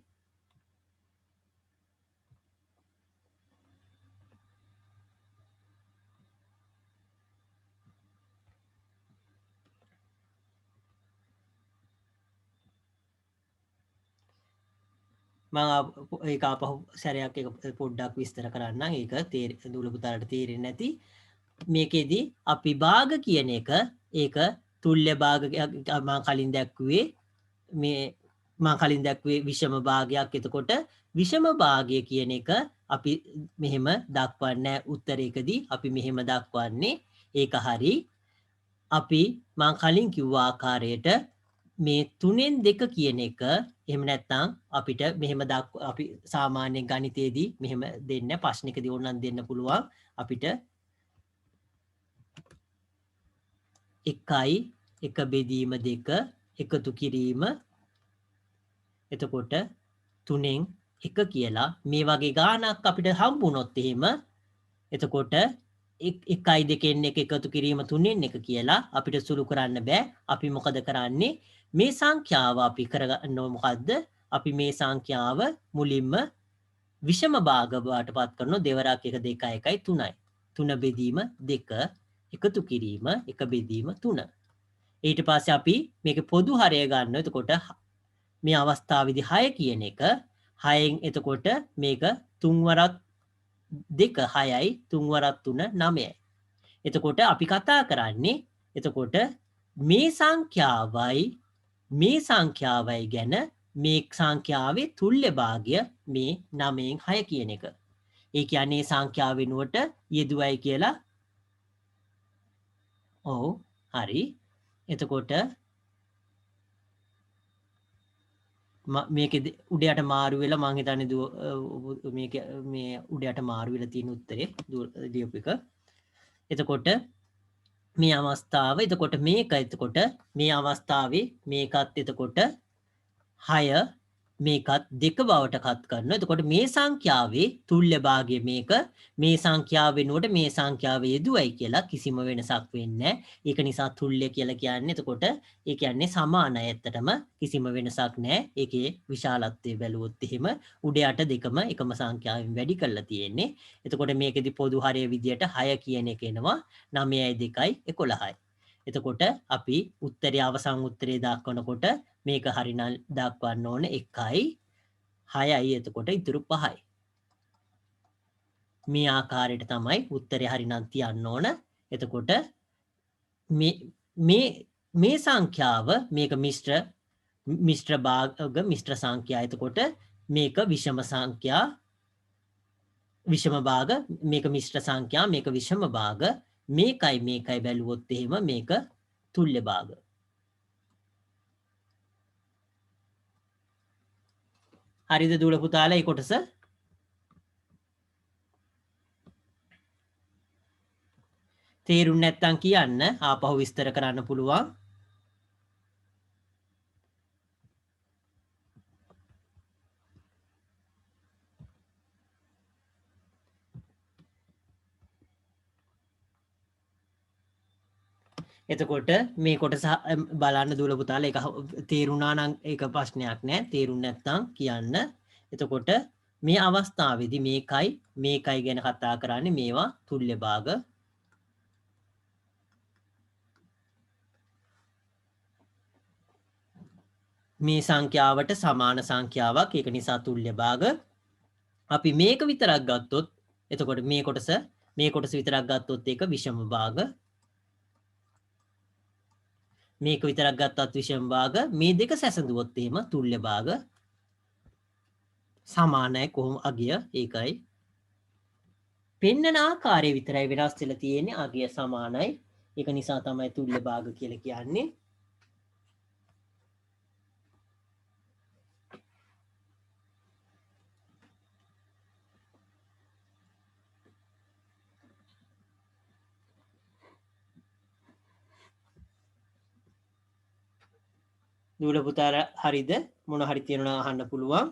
මම ඒක ආපහු සැරයක් එක පොඩ්ඩක් විස්තර කරන්නම් ඒක දුල පුතාලට තේරෙන්නේ නැති මේකෙදි අපි භාග කියන එක ඒක තුල්්‍ය භාග මම කලින් දැක්වේ මේ මා කලින් දැක්වේ විෂම භාගයක් එතකොට විෂම භාගය කියන එක අපි මෙහෙම දක්වන්නේ උත්තරයකදී අපි මෙහෙම දක්වන්නේ ඒක හරි අපි මං කලින් කිව්වා ආකාරයට මේ 3න් 2 කියන එක එහෙම නැත්නම් අපිට මෙහෙම අපි සාමාන්‍ය ගණිතයේදී මෙහෙම දෙන්න ප්‍රශ්නිකදී ඕනනම් දෙන්න පුළුවන් අපිට 1යි 1 බෙදීම 2 එකතු කිරීම එතකොට 3න් 1 කියලා මේ වගේ ගානක් අපිට හම්බුනොත් එහෙම එතකොට 1යි 2න් 1 එකතු කිරීම 3න් 1 කියලා අපිට සුළු කරන්න බෑ අපි මොකද කරන්නේ මේ සංඛ්‍යාව අපි කරගන්නව මොකද්ද අපි මේ සංඛ්‍යාව මුලින්ම විෂම භාග බවටපත් කරනවා දෙවරක් 1 2 1යි 3යි 3 බෙදීම 2 එකතු කිරීම 1 බෙදීම 3 ඊට පස්සේ අපි මේක පොදු හරය ගන්නවා එතකොට මේ අවස්ථාවේදී 6 කියන එක 6න් එතකොට මේක 3 වරක් 2 6යි 3 වරක් 3 9යි එතකොට අපි කතා කරන්නේ එතකොට මේ සංඛ්‍යාවයි ගැන මේ සංඛ්‍යාවේ තුල්්‍ය භාගය මේ 9න් 6 කියන එක. ඒ කියන්නේ සංඛ්‍යාව වෙනුවට යෙදුවයි කියලා. ඔව් හරි. එතකොට මේක උඩයට මාරු වෙලා මං හිතන්නේ මේක මේ උඩයට මාරු වෙලා තියෙන උත්තරේ දීපු එක. එතකොට මේ අවස්ථාව එතකොට මේක එතකොට මේ අවස්ථාවේ මේකත් එතකොට 6 මේකත් 2 බවට කත් කරනවා. එතකොට මේ සංඛ්‍යාවේ තුල්්‍ය භාගය මේක මේ සංඛ්‍යාව වෙනුවට මේ සංඛ්‍යාව යෙදුවයි කියලා කිසිම වෙනසක් වෙන්නේ නැහැ. ඒක නිසා තුල්්‍ය කියලා කියන්නේ එතකොට ඒ කියන්නේ සමානයි ඇත්තටම කිසිම වෙනසක් නැහැ. ඒකේ විශාලත්වය බැලුවොත් එහෙම උඩ යට දෙකම එකම සංඛ්‍යාවෙන් වැඩි කරලා තියෙන්නේ. එතකොට මේකෙදි පොදු හරය විදියට 6 කියන එක එනවා 9යි 2යි 11යි. එතකොට අපි උත්තරේ අවසන් උත්තරේ දක්වනකොට මේක හරිනම් දක්වන්න ඕන 1යි 6යි එතකොට ඉතුරු 5යි. මේ ආකාරයට තමයි උත්තරේ හරිනම් තියන්න ඕන. එතකොට මේ සංඛ්‍යාව මේක මිශ්‍ර භාග මිශ්‍ර සංඛ්‍යා එතකොට මේක විෂම සංඛ්‍යා විෂම භාග මේක මිශ්‍ර සංඛ්‍යා මේක විෂම භාග මේකයි බැලුවොත් එහෙම මේක තුල්්‍ය භාග. හරිද දුල පුතාලා මේ කොටස? තේරුම් නැත්තම් කියන්න ආපහු විස්තර කරන්න පුළුවන්. එතකොට මේ කොටස බලන්න දුල පුතාලා ඒක තේරුණා නම් ඒක ප්‍රශ්නයක් නෑ තේරුම් නැත්තම් කියන්න. එතකොට මේ අවස්ථාවේදී මේකයි ගැන කතා කරන්නේ මේවා තුල්්‍ය භාග. මේ සංඛ්‍යාවට සමාන සංඛ්‍යාවක් ඒක නිසා තුල්්‍ය භාග. අපි මේක විතරක් ගත්තොත් එතකොට මේ කොටස විතරක් ගත්තොත් ඒක විෂම භාග. මේක විතරක් ගත්තත් විෂම භාග මේ දෙක සැසඳුවොත් එහෙම තුල්්‍ය භාග සමානයි කොහොම අගය ඒකයි පෙන්නන ආකාරය විතරයි වෙනස් වෙලා තියෙන්නේ අගය සමානයි ඒක නිසා තමයි තුල්්‍ය භාග කියලා කියන්නේ දුල පුතාලා හරිද මොන හරි තියෙනවා අහන්න පුළුවන්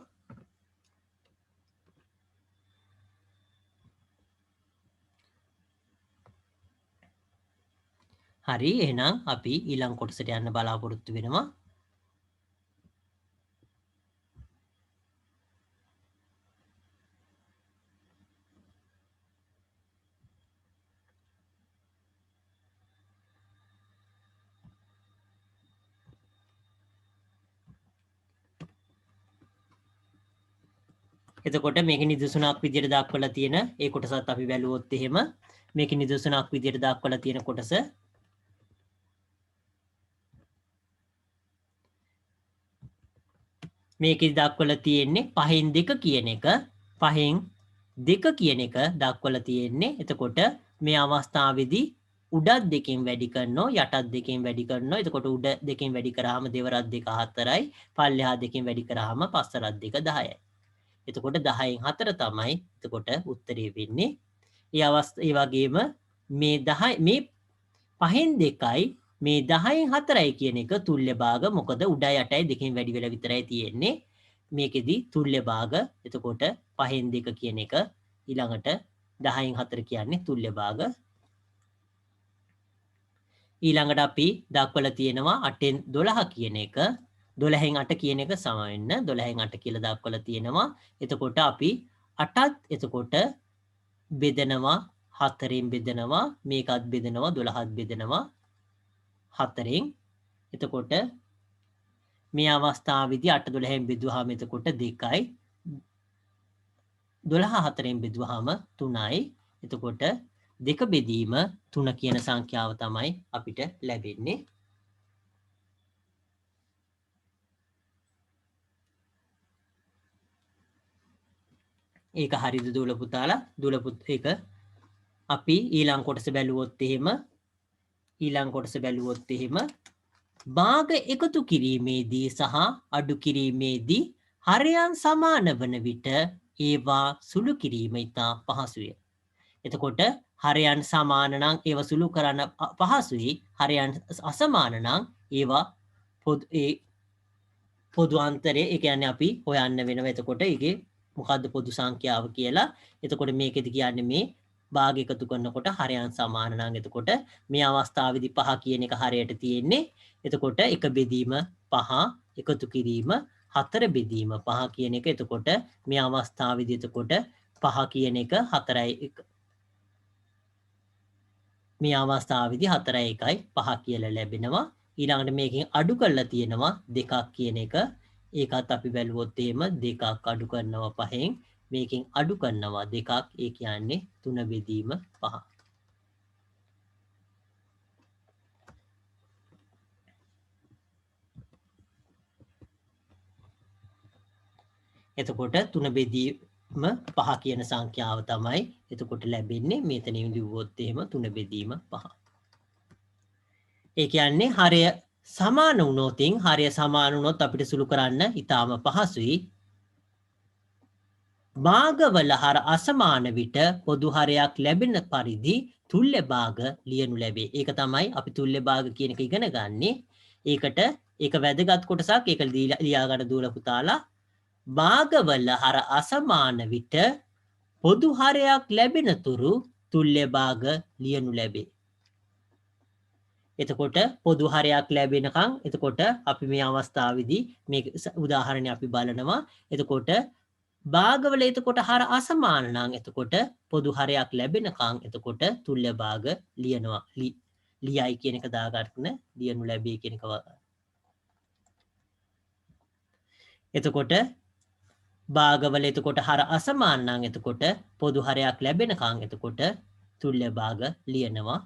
හරි එහෙනම් අපි ඊළඟ කොටසට යන්න බලාපොරොත්තු වෙනවා එතකොට මේක නිදසුනක් විදිහට දක්වලා තියෙන ඒ කොටසත් අපි බැලුවොත් එහෙම මේක නිදසුනක් විදිහට දක්වලා තියෙන කොටස මේකෙදි දක්වලා තියෙන්නේ 5න් 2 කියන එක 5න් 2 කියන එක දක්වලා තියෙන්නේ. එතකොට මේ අවස්ථාවේදී උඩත් දෙකෙන් වැඩි කරනවා යටත් දෙකෙන් වැඩි කරනවා. එතකොට උඩ දෙකෙන් වැඩි කරාම දෙවරක් දෙක 4යි. පල්ලෙහා දෙකෙන් වැඩි කරාම පස්සරක් දෙක 10යි. එතකොට 10න් 4 තමයි එතකොට උත්තරේ වෙන්නේ. ඒ වගේම මේ 10 මේ 5න් 2යි මේ 10න් 4යි කියන එක තුල්්‍ය භාග. මොකද උඩ යටයි දෙකෙන් වැඩි වෙලා විතරයි තියෙන්නේ. මේකෙදි තුල්්‍ය භාග. එතකොට 5න් 2 කියන එක ඊළඟට 10න් 4 කියන්නේ තුල්්‍ය භාග. ඊළඟට අපි දක්වලා තියෙනවා 8න් 12 කියන එක 12න් 8 කියන එක සම වෙන්න 12න් 8 කියලා දක්වලා තියෙනවා. එතකොට අපි 8ත් එතකොට බෙදනවා 4න් බෙදනවා මේකත් බෙදනවා 12ත් බෙදනවා 4න්. එතකොට මේ අවස්ථාවේදී 8 12න් බෙදුවාම එතකොට 2යි 12 4න් බෙදුවාම 3යි. එතකොට දෙක බෙදීම 3 කියන සංඛ්‍යාව තමයි අපිට ලැබෙන්නේ. ඒක හරිද දුවල පුතාලා? දුවල පුත් ඒක අපි ඊළඟ කොටස බැලුවොත් එහෙම භාග එකතු කිරීමේදී සහ අඩු කිරීමේදී හරයන් සමාන වන විට ඒවා සුළු කිරීම ඉතා පහසුය. එතකොට හරයන් සමාන නම් ඒවා සුළු කරන්න පහසුයි. හරයන් අසමාන නම් ඒවා පොදු අන්තරය ඒ කියන්නේ අපි හොයන්න වෙනවා. එතකොට ඒකේ මොකද්ද පොදු සංඛ්‍යාව කියලා. එතකොට මේකෙදි කියන්නේ මේ භාග එකතු කරනකොට හරයන් සමාන නම් එතකොට මේ අවස්ථාවේදී 5 කියන එක හරයට තියෙන්නේ. එතකොට එක බෙදීම 5 එකතු කිරීම 4 බෙදීම 5 කියන එක. එතකොට මේ අවස්ථාවේදී එතකොට 5 කියන එක 4යි මේ අවස්ථාවේදී 4යි 1යි 5 කියලා ලැබෙනවා. ඊළඟට මේකෙන් අඩු කරලා තියෙනවා 2ක් කියන එක. ඒකත් අපි බැලුවොත් එහෙම 2ක් අඩු කරනවා 5න් මේකෙන් අඩු කරනවා 2ක් ඒ කියන්නේ 3 බෙදීම 5. එතකොට 3 බෙදීම 5 කියන සංඛ්‍යාව තමයි එතකොට ලැබෙන්නේ. මෙතනින් ලිව්වොත් එහෙම 3 බෙදීම 5. ඒ කියන්නේ හරය සමාන වුණොතින් හරය සමාන වුණොත් අපිට සුළු කරන්න ඉතාම පහසුයි. භාගවල හර අසමාන විට පොදු හරයක් ලැබෙන පරිදි තුල්්‍ය භාග ලියනු ලැබේ. ඒක තමයි අපි තුල්්‍ය භාග කියන එක ඉගෙන ගන්නේ. ඒකට ඒක වැදගත් කොටසක්. ඒක ලියා ගන්න දුවල පුතාලා. භාගවල හර අසමාන විට පොදු හරයක් ලැබෙන තුරු තුල්්‍ය භාග ලියනු ලැබේ. එතකොට පොදු හරයක් ලැබෙනකම් එතකොට අපි මේ අවස්ථාවේදී මේ උදාහරණය අපි බලනවා. එතකොට භාගවල එතකොට හර අසමාන නම් එතකොට පොදු හරයක් ලැබෙනකම් එතකොට තුල්්‍ය භාග ලියනවා. ලියයි කියන එක දාගන්න ලියනු ලැබේ කියන එක. එතකොට භාගවල එතකොට හර අසමාන නම් එතකොට පොදු හරයක් ලැබෙනකම් එතකොට තුල්්‍ය භාග ලියනවා.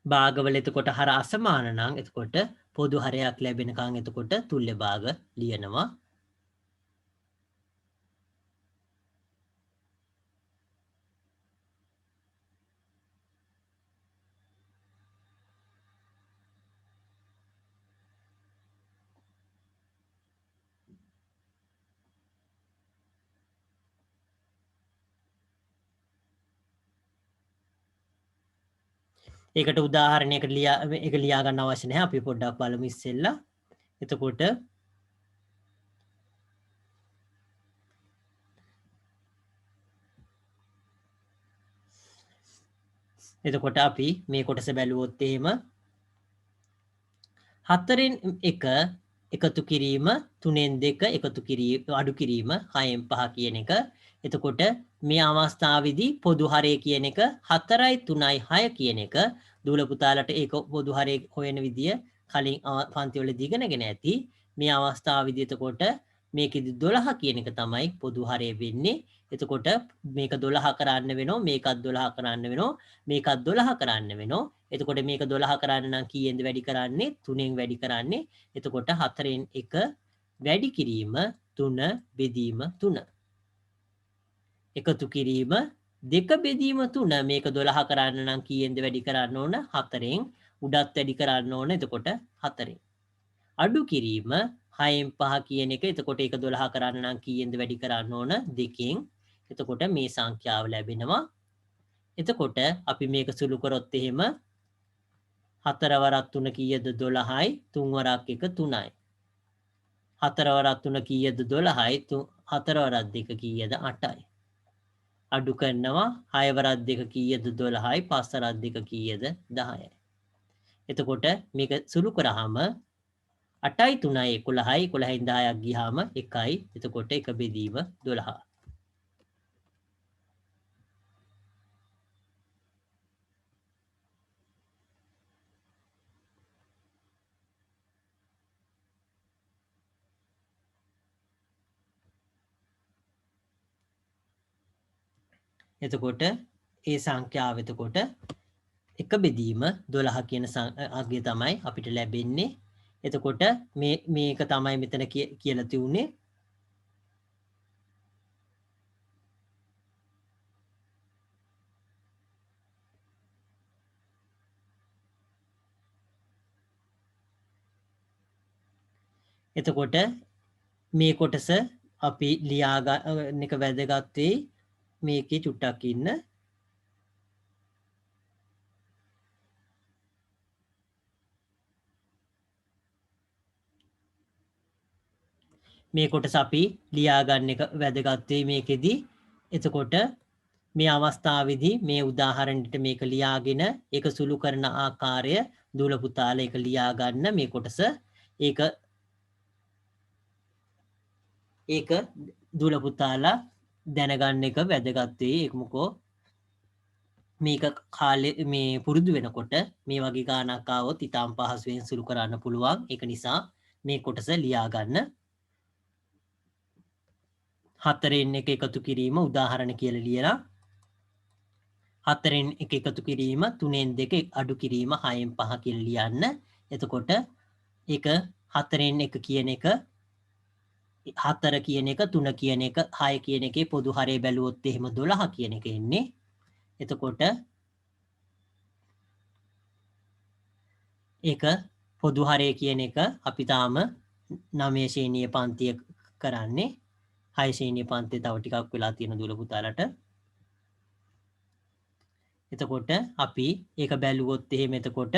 භාගවල එතකොට හර අසමාන නම් එතකොට පොදු හරයක් ලැබෙනකම් එතකොට තුල්්‍ය භාග ලියනවා. ඒකට උදාහරණයකට ඒක ලියා ගන්න අවශ්‍ය නැහැ. අපි පොඩ්ඩක් බලමු ඉස්සෙල්ලා. එතකොට අපි මේ කොටස බැලුවොත් එහෙම 4න් 1 එකතු කිරීම 3න් 2 එකතු කිරීම අඩු කිරීම 6න් 5 කියන එක. එතකොට මේ අවස්ථාවේදී පොදු හරය කියන එක 4යි 3යි 6 කියන එක දූල පුතාලට ඒක පොදු හරය හොයන විදිය කලින් පන්තිවලදී ඉගෙනගෙන ඇති. මේ අවස්ථාවේදී එතකොට මේකෙදි 12 කියන එක තමයි පොදු හරය වෙන්නේ. එතකොට මේක 12 කරන්න වෙනවා මේකත් 12 කරන්න වෙනවා මේකත් 12 කරන්න වෙනවා. එතකොට මේක 12 කරන්න නම් කීයෙන්ද වැඩි කරන්නේ 3ෙන් වැඩි කරන්නේ. එතකොට 4න් 1 වැඩි කිරීම 3 බෙදීම 3. එකතු කිරීම 2 බෙදීම 3 මේක 12 කරන්න නම් කීයෙන්ද වැඩි කරන්න ඕන 4ෙන් උඩත් වැඩි කරන්න ඕන එතකොට 4ෙන්. අඩු කිරීම 6න් 5 කියන එක එතකොට ඒක 12 කරන්න නම් කීයෙන්ද වැඩි කරන්න ඕන 2කින්. එතකොට මේ සංඛ්‍යාව ලැබෙනවා. එතකොට අපි මේක සුළු කරොත් එහෙම 4 වරක් 3 කීයද 12යි 3 වරක් 1 3යි. 4 වරක් 3 කීයද 12යි 4 වරක් 2 කීයද 8යි. අඩු කරනවා 6 වරක් 2 කීයද 12යි 5 වරක් 2 කීයද 10යි. එතකොට මේක සුළු කරාම 8යි 3යි 11යි 11න් 10ක් ගියාම 1යි. එතකොට 1 බෙදීම 12. එතකොට ඒ සංඛ්‍යාව එතකොට 1 බෙදීම 12 කියන අගය තමයි අපිට ලැබෙන්නේ. එතකොට මේක තමයි මෙතන කියලා තියුනේ. එතකොට මේ කොටස අපි ලියා ගන්න එක වැදගත් වෙයි. මේකේ චුට්ටක් ඉන්න. මේ කොටස අපි ලියා ගන්න එක වැදගත් වෙයි මේකෙදි. එතකොට මේ අවස්ථාවේදී මේ උදාහරණෙට මේක ලියාගෙන ඒක සුළු කරන ආකාරය දූල පුතාලා ඒක ලියා ගන්න මේ කොටස. ඒක දූල පුතාලා දැනගන්න එක වැදගත් වෙයි. ඒක මොකෝ මේක කාලේ මේ පුරුදු වෙනකොට මේ වගේ ගානක් ආවොත් ඊටාම් පහසුවෙන් සුළු කරන්න පුළුවන්. ඒක නිසා මේ කොටස ලියා ගන්න. 4න් 1 එකතු කිරීම උදාහරණ කියලා ලියලා 4න් 1 එකතු කිරීම 3න් 2 අඩු කිරීම 6න් 5 කියලා ලියන්න. එතකොට ඒක 4න් 1 කියන එක 4 කියන එක 3 කියන එක 6 කියන එකේ පොදු හරය බැලුවොත් එහෙම 12 කියන එක එන්නේ. එතකොට ඒක පොදු හරය කියන එක අපි තාම 9 ශ්‍රේණිය පන්තිය කරන්නේ. 6 ශ්‍රේණිය පන්තිය තව ටිකක් වෙලා තියෙන දූල පුතාලට. එතකොට අපි ඒක බැලුවොත් එහෙම එතකොට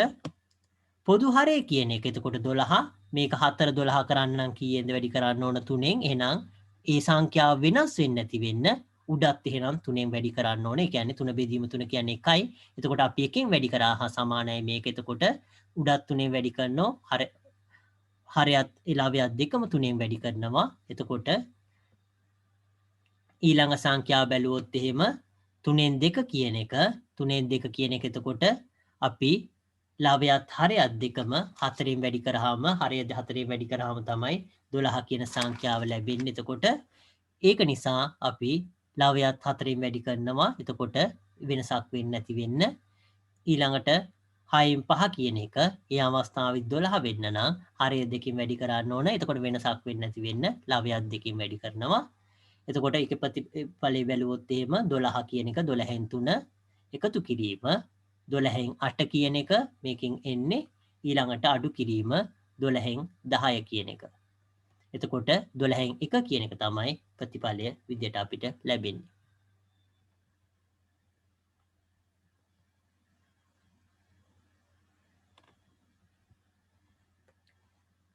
පොදු හරය කියන එක එතකොට 12 මේක 4 12 කරන්න නම් කීයෙන්ද වැඩි කරන්න ඕන 3ෙන්. එහෙනම් ඒ සංඛ්‍යාව වෙනස් වෙන්නේ නැති වෙන්න උඩත් එහෙනම් 3ෙන් වැඩි කරන්න ඕනේ. ඒ කියන්නේ 3 බෙදීම 3 කියන්නේ 1යි. එතකොට අපි එකෙන් වැඩි කරා හා සමානයි මේක. එතකොට උඩත් 3ෙන් වැඩි කරනවා. හරයත් ඉලාවයත් දෙකම 3ෙන් වැඩි කරනවා. එතකොට ඊළඟ සංඛ්‍යාව බැලුවොත් එහෙම 3ෙන් 2 කියන එක 3ෙන් 2 කියන එක එතකොට අපි ලවයත් හරයත් දෙකම 4ෙන් වැඩි කරාම හරය 4ෙන් වැඩි කරාම තමයි 12 කියන සංඛ්‍යාව ලැබෙන්නේ. එතකොට ඒක නිසා අපි ලවයත් 4ෙන් වැඩි කරනවා. එතකොට වෙනසක් වෙන්නේ නැති වෙන්න. ඊළඟට 6න් 5 කියන එක ඒ අවස්ථාවේ 12 වෙන්න නම් හරය දෙකකින් වැඩි කරන්න ඕන. එතකොට වෙනසක් වෙන්නේ නැති වෙන්න ලවයත් දෙකකින් වැඩි කරනවා. එතකොට ඒක ප්‍රතිඵලය බැලුවොත් එහෙම 12 කියන එක 12න් 3 එකතු කිරීම 12න් 8 කියන එක මේකෙන් එන්නේ. ඊළඟට අඩු කිරීම 12න් 10 කියන එක. එතකොට 12න් 1 කියන එක තමයි ප්‍රතිඵලය විදියට අපිට ලැබෙන්නේ.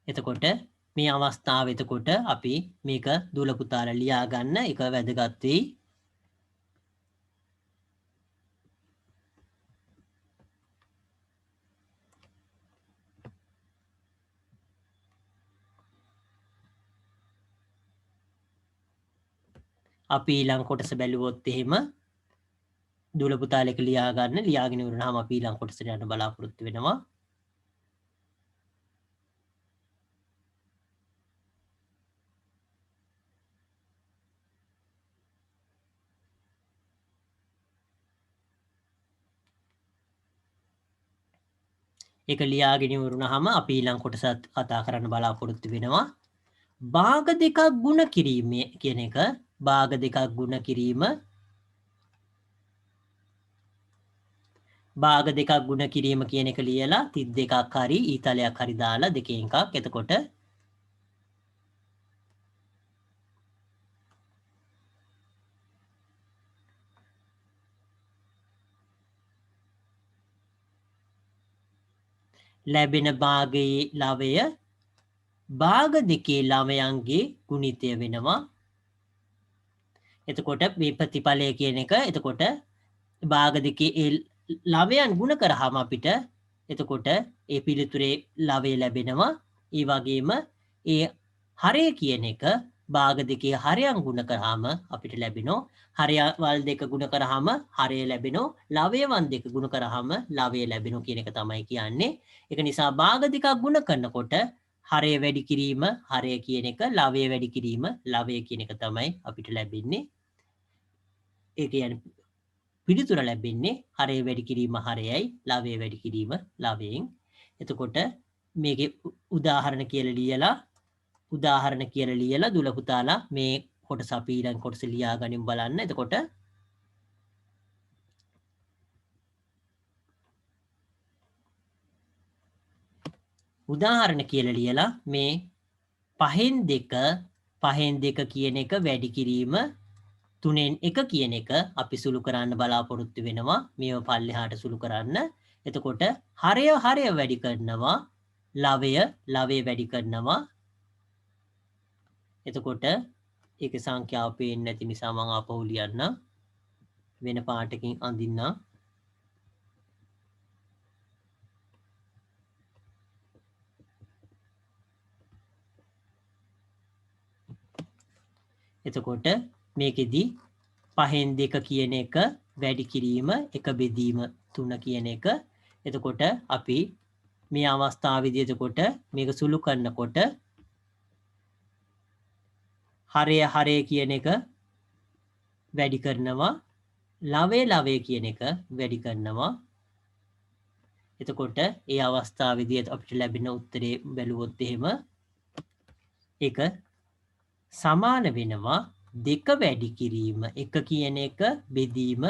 එතකොට මේ අවස්ථාව එතකොට අපි මේක දූල පුතාලා ලියා ගන්න එක වැදගත් වෙයි. අපි ඊළඟ කොටස බැලුවොත් එහෙම දුවල පුතාලා එක ලියා ගන්න. ලියාගෙන ඉවරනහම අපි ඊළඟ කොටසට යන්න බලාපොරොත්තු වෙනවා. ඒක ලියාගෙන ඉවරනහම අපි ඊළඟ කොටසත් කතා කරන්න බලාපොරොත්තු වෙනවා. භාග දෙකක් ගුණ කිරීම කියන එක භාග දෙකක් ගුණ කිරීම භාග දෙකක් ගුණ කිරීම කියන එක ලියලා 32ක් හරි ඊතලයක් හරි දාලා දෙකෙන් එකක්. එතකොට ලැබෙන භාගයේ ලවය භාග දෙකේ ළමයන්ගේ ගුණිතය වෙනවා. එතකොට මේ ප්‍රතිඵලය කියන එක එතකොට භාග දෙකේ ඒ ළමයන් ගුණ කරාම අපිට එතකොට ඒ පිළිතුරේ ළවය ලැබෙනවා. ඒ වගේම ඒ හරය කියන එක භාග දෙකේ හරයන් ගුණ කරාම අපිට ලැබෙනවා. හරයවල් දෙක ගුණ කරාම හරය ලැබෙනවා. ළවයවන් දෙක ගුණ කරාම ළවය ලැබෙනවා කියන එක තමයි කියන්නේ. ඒක නිසා භාග දෙකක් ගුණ කරනකොට හරය වැඩි කිරීම හරය කියන එක ළවය වැඩි කිරීම ළවය කියන එක තමයි අපිට ලැබෙන්නේ. ඒ කියන්නේ පිළිතුර ලැබෙන්නේ හරය වැඩි කිරීම හරයයි ළවය වැඩි කිරීම ළවයෙන්. එතකොට මේකේ උදාහරණ කියලා දුල පුතාලා මේ කොටස අපි ඊළඟ කොටස ලියා ගනිමු බලන්න. එතකොට උදාහරණ කියලා ලියලා මේ පහෙන් දෙක කියන එක වැඩි කිරීම 3න් 1 කියන එක අපි සුළු කරන්න බලාපොරොත්තු වෙනවා. මේව පල්ලෙහාට සුළු කරන්න. එතකොට හරය වැඩි කරනවා. ළවය වැඩි කරනවා. එතකොට ඒකේ සංඛ්‍යාව පේන්නේ නැති නිසා මම ආපහු ලියන්නම්. වෙන පාටකින් අඳින්නම්. එතකොට මේකෙදි 5න් 2 කියන එක වැඩි කිරීම 1 බෙදීම 3 කියන එක. එතකොට අපි මේ අවස්ථාවේදී එතකොට මේක සුළු කරනකොට හරය කියන එක වැඩි කරනවා. ළවය කියන එක වැඩි කරනවා. එතකොට ඒ අවස්ථාවේදී අපිට ලැබෙන උත්තරේ බැලුවොත් එහෙම ඒක සමාන වෙනවා 2 වැඩි කිරීම 1 කියන එක බෙදීම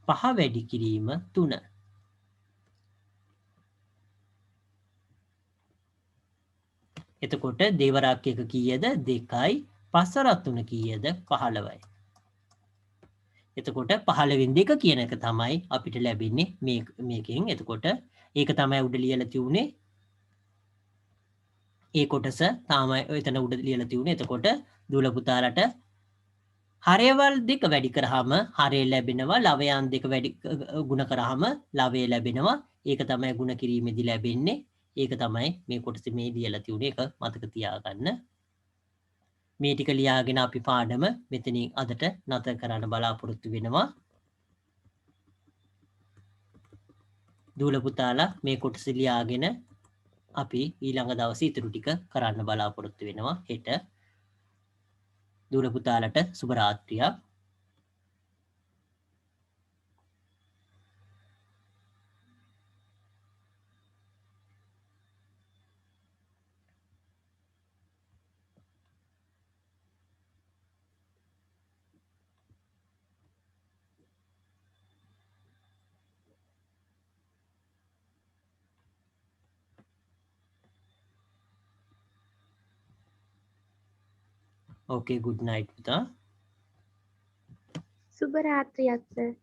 5 වැඩි කිරීම 3. එතකොට දෙවරක් එක කීයද 2යි 5 වරක් 3 කීයද 15යි. එතකොට 15න් 2 කියන එක තමයි අපිට ලැබෙන්නේ මේකෙන්. එතකොට ඒක තමයි උඩ ලියලා තියුනේ. ඒ කොටස තමයි එතන උඩ ලියලා තියුනේ. එතකොට දුල පුතාලට හරයවල් දෙක වැඩි කරාම හරය ලැබෙනවා. ළවයන් දෙක වැඩි ගුණ කරාම ළවය ලැබෙනවා. ඒක තමයි ගුණ කිරීමේදී ලැබෙන්නේ. ඒක තමයි මේ කොටසේ මේ ලියලා තියුනේ. ඒක මතක තියාගන්න. මේ ටික ලියාගෙන අපි පාඩම මෙතනින් අදට නතර කරන්න බලාපොරොත්තු වෙනවා. දුල පුතාලා මේ කොටස ලියාගෙන අපි ඊළඟ දවසේ ඉතුරු ටික කරන්න බලාපොරොත්තු වෙනවා. හෙට දුල පුතාලට සුබ රාත්‍රියක්. Okay, good night පුතා. සුබ රාත්‍රියක් සර්.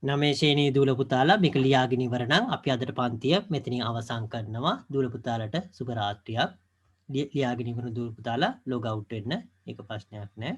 9 ශ්‍රේණියේ දූල පුතාලා මේක ලියාගෙන ඉවර නම් අපි අදට පන්තිය මෙතනින් අවසන් කරනවා. දූල පුතාලට සුබ රාත්‍රියක්. ලියාගෙන ඉවර දූල පුතාලා ලොග් අවුට් වෙන්න. ඒක ප්‍රශ්නයක් නෑ.